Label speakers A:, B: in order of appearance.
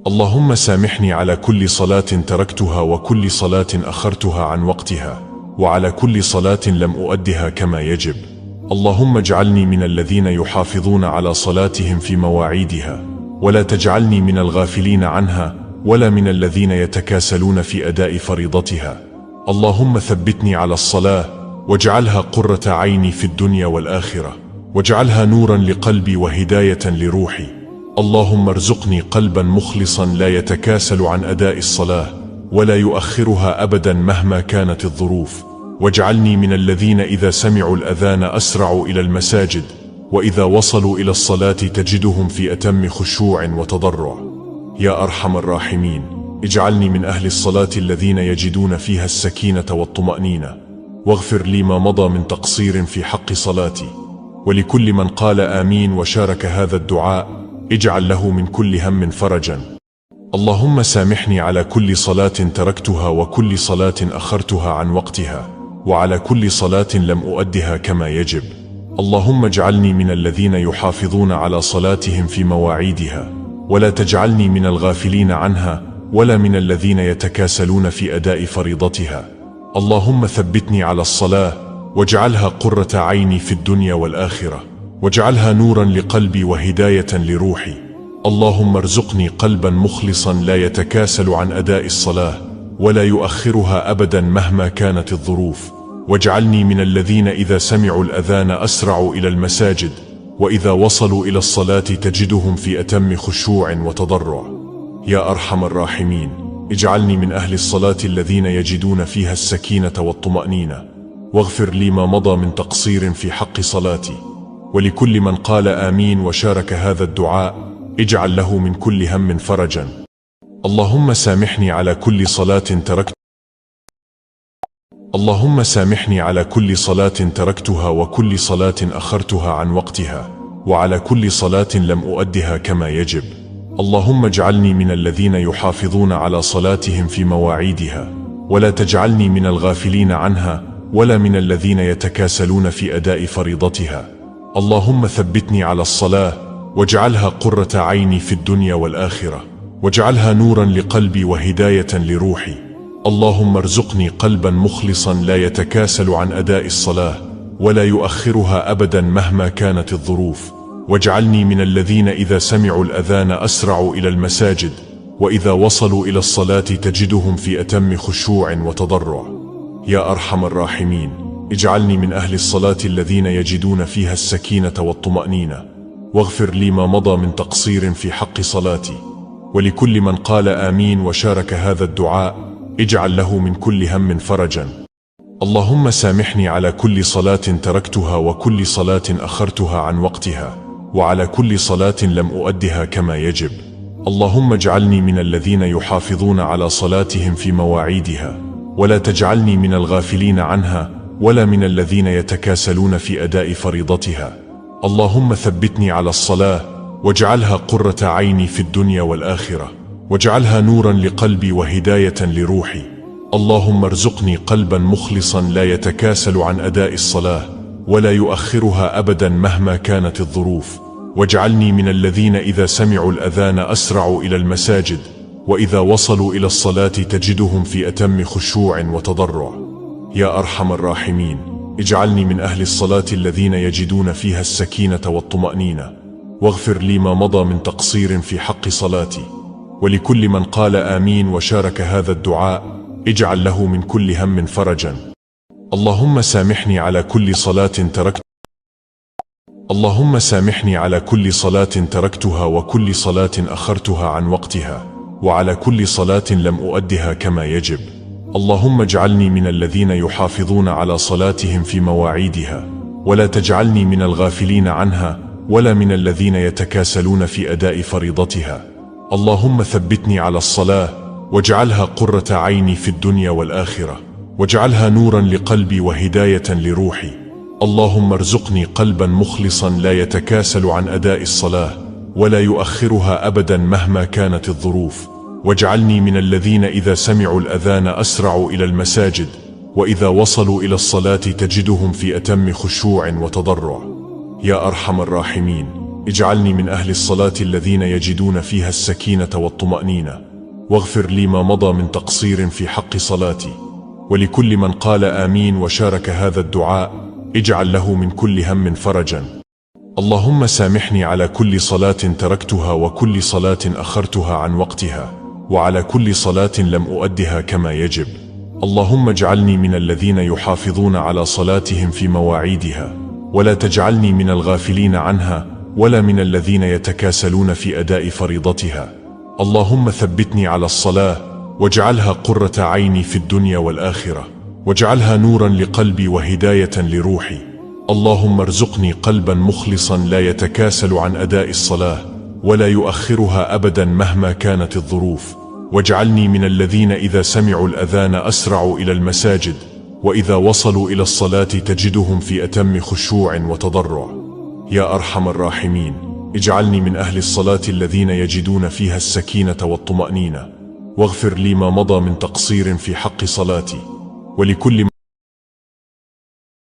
A: اللهم سامحني على كل صلاة تركتها وكل صلاة أخرتها عن وقتها وعلى كل صلاة لم أؤدها كما يجب. اللهم اجعلني من الذين يحافظون على صلاتهم في مواعيدها ولا تجعلني من الغافلين عنها ولا من الذين يتكاسلون في أداء فريضتها. اللهم ثبتني على الصلاة واجعلها قرة عيني في الدنيا والآخرة واجعلها نورا لقلبي وهداية لروحي. اللهم ارزقني قلبا مخلصا لا يتكاسل عن أداء الصلاة ولا يؤخرها أبدا مهما كانت الظروف، واجعلني من الذين إذا سمعوا الأذان أسرعوا إلى المساجد وإذا وصلوا إلى الصلاة تجدهم في أتم خشوع وتضرع. يا أرحم الراحمين، اجعلني من أهل الصلاة الذين يجدون فيها السكينة والطمأنينة، واغفر لي ما مضى من تقصير في حق صلاتي. ولكل من قال آمين وشارك هذا الدعاء اجعل له من كل هم فرجا. اللهم سامحني على كل صلاة تركتها وكل صلاة أخرتها عن وقتها وعلى كل صلاة لم أؤدها كما يجب. اللهم اجعلني من الذين يحافظون على صلاتهم في مواعيدها ولا تجعلني من الغافلين عنها ولا من الذين يتكاسلون في أداء فريضتها. اللهم ثبتني على الصلاة واجعلها قرة عيني في الدنيا والآخرة واجعلها نورا لقلبي وهداية لروحي. اللهم ارزقني قلبا مخلصا لا يتكاسل عن أداء الصلاة ولا يؤخرها أبدا مهما كانت الظروف، واجعلني من الذين إذا سمعوا الأذان أسرعوا إلى المساجد وإذا وصلوا إلى الصلاة تجدهم في أتم خشوع وتضرع. يا أرحم الراحمين، اجعلني من أهل الصلاة الذين يجدون فيها السكينة والطمأنينة، واغفر لي ما مضى من تقصير في حق صلاتي. ولكل من قال آمين وشارك هذا الدعاء اجعل له من كل هم فرجا. اللهم سامحني على كل صلاة تركتها وكل صلاة أخرتها عن وقتها وعلى كل صلاة لم أؤدها كما يجب. اللهم اجعلني من الذين يحافظون على صلاتهم في مواعيدها ولا تجعلني من الغافلين عنها ولا من الذين يتكاسلون في أداء فريضتها. اللهم ثبتني على الصلاة واجعلها قرة عيني في الدنيا والآخرة واجعلها نورا لقلبي وهداية لروحي. اللهم ارزقني قلبا مخلصا لا يتكاسل عن أداء الصلاة ولا يؤخرها أبدا مهما كانت الظروف، واجعلني من الذين إذا سمعوا الأذان أسرعوا إلى المساجد وإذا وصلوا إلى الصلاة تجدهم في أتم خشوع وتضرع. يا أرحم الراحمين، اجعلني من أهل الصلاة الذين يجدون فيها السكينة والطمأنينة، واغفر لي ما مضى من تقصير في حق صلاتي. ولكل من قال آمين وشارك هذا الدعاء اجعل له من كل هم فرجا. اللهم سامحني على كل صلاة تركتها وكل صلاة أخرتها عن وقتها وعلى كل صلاة لم أؤدها كما يجب. اللهم اجعلني من الذين يحافظون على صلاتهم في مواعيدها ولا تجعلني من الغافلين عنها ولا من الذين يتكاسلون في أداء فريضتها. اللهم ثبتني على الصلاة واجعلها قرة عيني في الدنيا والآخرة واجعلها نورا لقلبي وهداية لروحي. اللهم ارزقني قلبا مخلصا لا يتكاسل عن أداء الصلاة ولا يؤخرها أبدا مهما كانت الظروف، واجعلني من الذين إذا سمعوا الأذان أسرعوا إلى المساجد وإذا وصلوا إلى الصلاة تجدهم في أتم خشوع وتضرع. يا أرحم الراحمين، اجعلني من أهل الصلاة الذين يجدون فيها السكينة والطمأنينة، واغفر لي ما مضى من تقصير في حق صلاتي. ولكل من قال آمين وشارك هذا الدعاء اجعل له من كل هم فرجا. اللهم سامحني على كل صلاة تركتها وكل صلاة أخرتها عن وقتها وعلى كل صلاة لم أؤدها كما يجب. اللهم اجعلني من الذين يحافظون على صلاتهم في مواعيدها ولا تجعلني من الغافلين عنها ولا من الذين يتكاسلون في أداء فريضتها. اللهم ثبتني على الصلاة واجعلها قرة عيني في الدنيا والآخرة واجعلها نورا لقلبي وهداية لروحي. اللهم ارزقني قلبا مخلصا لا يتكاسل عن أداء الصلاة ولا يؤخرها أبدا مهما كانت الظروف، واجعلني من الذين إذا سمعوا الأذان أسرعوا إلى المساجد وإذا وصلوا إلى الصلاة تجدهم في أتم خشوع وتضرع. يا أرحم الراحمين، اجعلني من أهل الصلاة الذين يجدون فيها السكينة والطمأنينة، واغفر لي ما مضى من تقصير في حق صلاتي. ولكل من قال آمين وشارك هذا الدعاء اجعل له من كل هم فرجا. اللهم سامحني على كل صلاة تركتها وكل صلاة أخرتها عن وقتها، وعلى كل صلاة لم أؤدها كما يجب. اللهم اجعلني من الذين يحافظون على صلاتهم في مواعيدها، ولا تجعلني من الغافلين عنها ولا من الذين يتكاسلون في أداء فريضتها. اللهم ثبتني على الصلاة واجعلها قرة عيني في الدنيا والآخرة، واجعلها نورا لقلبي وهداية لروحي. اللهم ارزقني قلبا مخلصا لا يتكاسل عن أداء الصلاة ولا يؤخرها أبدا مهما كانت الظروف، واجعلني من الذين إذا سمعوا الأذان أسرعوا إلى المساجد، وإذا وصلوا إلى الصلاة تجدهم في أتم خشوع وتضرع. يا أرحم الراحمين، اجعلني من أهل الصلاة الذين يجدون فيها السكينة والطمأنينة، واغفر لي ما مضى من تقصير في حق صلاتي. ولكل